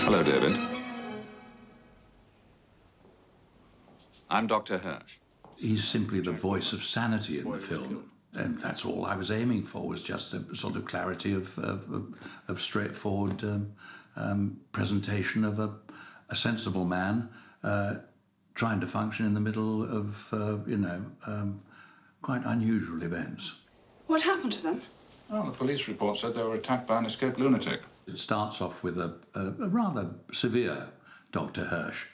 Hello, David. I'm Dr. Hirsch. He's simply the voice of sanity in the film, and that's all I was aiming for, was just a sort of clarity of straightforward presentation of a sensible man trying to function in the middle of, quite unusual events. What happened to them? Well, the police report said they were attacked by an escaped lunatic. It starts off with a rather severe Dr. Hirsch,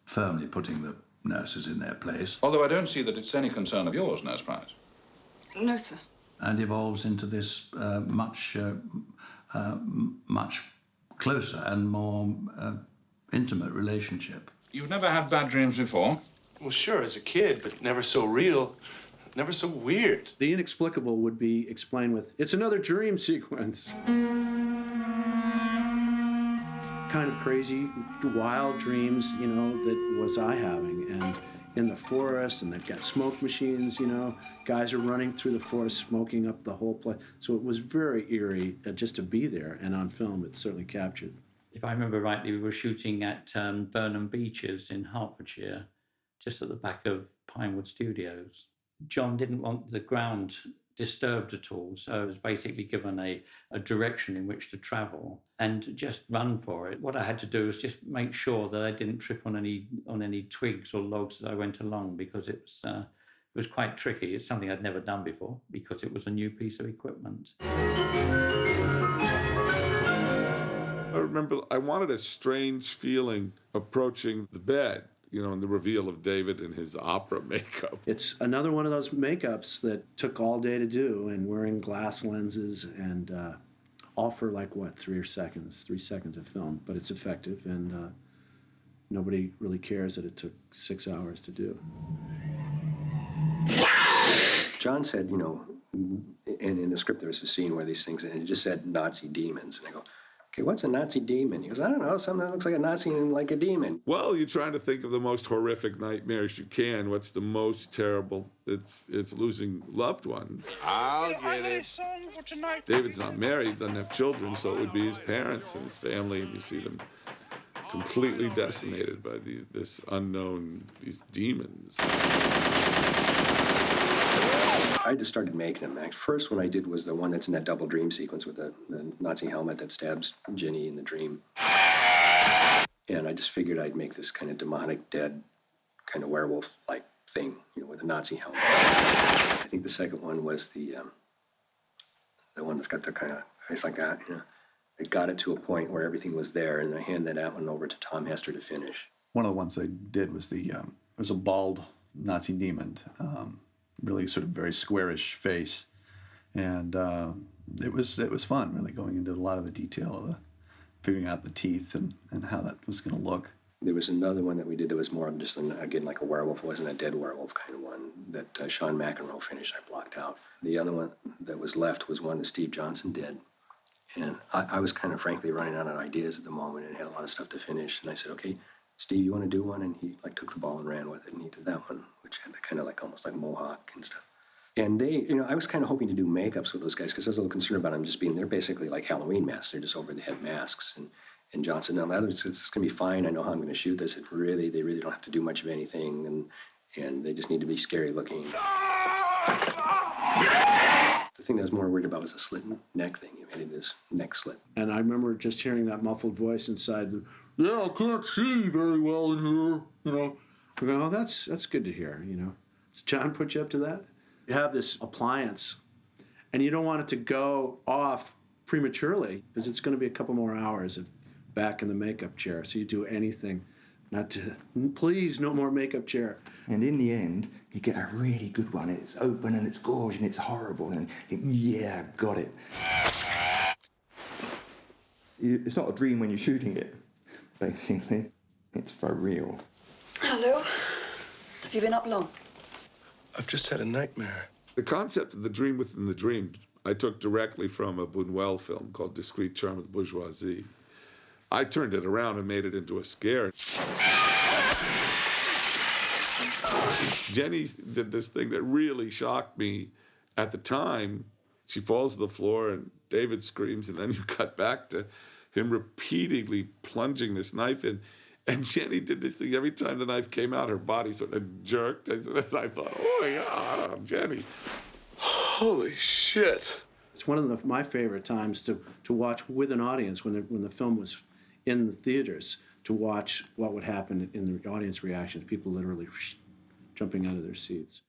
firmly putting the nurses in their place. Although I don't see that it's any concern of yours, Nurse Price. No, sir. And evolves into this much closer and more intimate relationship. You've never had bad dreams before? Well, sure, as a kid, but never so real, never so weird. The inexplicable would be explained with, it's another dream sequence. Kind of crazy, wild dreams, that was I having. And in the forest, and they've got smoke machines, guys are running through the forest, smoking up the whole place. So it was very eerie just to be there, and on film it's certainly captured. If I remember rightly, we were shooting at Burnham Beeches in Hertfordshire, just at the back of Pinewood Studios. John didn't want the ground disturbed at all, so I was basically given a direction in which to travel and just run for it. What I had to do was just make sure that I didn't trip on any twigs or logs as I went along, because it was quite tricky. It's something I'd never done before because it was a new piece of equipment. I remember I wanted a strange feeling approaching the bed, and the reveal of David in his opera makeup. It's another one of those makeups that took all day to do, and wearing glass lenses, and all for 3 seconds of film, but it's effective, and nobody really cares that it took 6 hours to do. John said, and in the script there was a scene where these things, and it just said Nazi demons, and I go, okay, what's a Nazi demon? He goes, I don't know, something that looks like a Nazi and like a demon. Well, you're trying to think of the most horrific nightmares you can. What's the most terrible? It's losing loved ones. I'll get it. David's not married, doesn't have children, so it would be his parents and his family, and you see them completely decimated by these demons. I just started making them. First one I did was the one that's in that double dream sequence with the Nazi helmet that stabs Ginny in the dream. And I just figured I'd make this kind of demonic, dead, kind of werewolf-like thing, with a Nazi helmet. I think the second one was the one that's got the kind of face like that, It got it to a point where everything was there, and I handed that one over to Tom Hester to finish. One of the ones I did was it was a bald Nazi demon. Really sort of very squarish face, and it was fun, really going into a lot of the detail of figuring out the teeth and how that was going to look. There was another one that we did that was more of just, again, like a werewolf. It wasn't a dead werewolf kind of one that Sean McEnroe finished. I blocked out. The other one that was left was one that Steve Johnson did, and I was kind of frankly running out of ideas at the moment and had a lot of stuff to finish, and I said, okay, Steve, you want to do one? And he took the ball and ran with it, and he did that one, which had the kind of almost like mohawk and stuff. And they, I was kind of hoping to do makeups with those guys because I was a little concerned about them just being, they're basically like Halloween masks. They're just over the head masks. And John said, no, it's going to be fine. I know how I'm going to shoot this. They really don't have to do much of anything, and they just need to be scary looking. The thing I was more worried about was a slit neck thing. You made this neck slit. And I remember just hearing that muffled voice inside. Yeah, I can't see very well in here, I go, oh, that's good to hear, Does John put you up to that? You have this appliance, and you don't want it to go off prematurely, because it's going to be a couple more hours of back in the makeup chair. So you do anything not to, please, no more makeup chair. And in the end, you get a really good one. It's open and it's gorgeous and it's horrible, and you think, yeah, got it. It's not a dream when you're shooting it, basically. It's for real. Hello. Have you been up long? I've just had a nightmare. The concept of the dream within the dream I took directly from a Buñuel film called Discreet Charm of the Bourgeoisie. I turned it around and made it into a scare. Jenny did this thing that really shocked me at the time, She falls to the floor and David screams, and then you cut back to him repeatedly plunging this knife in. And Jenny did this thing every time the knife came out, her body sort of jerked. And I thought, oh my God, Jenny. Holy shit. It's one of my favorite times to watch with an audience when the film was in the theaters, to watch what would happen in the audience reactions, people literally jumping out of their seats.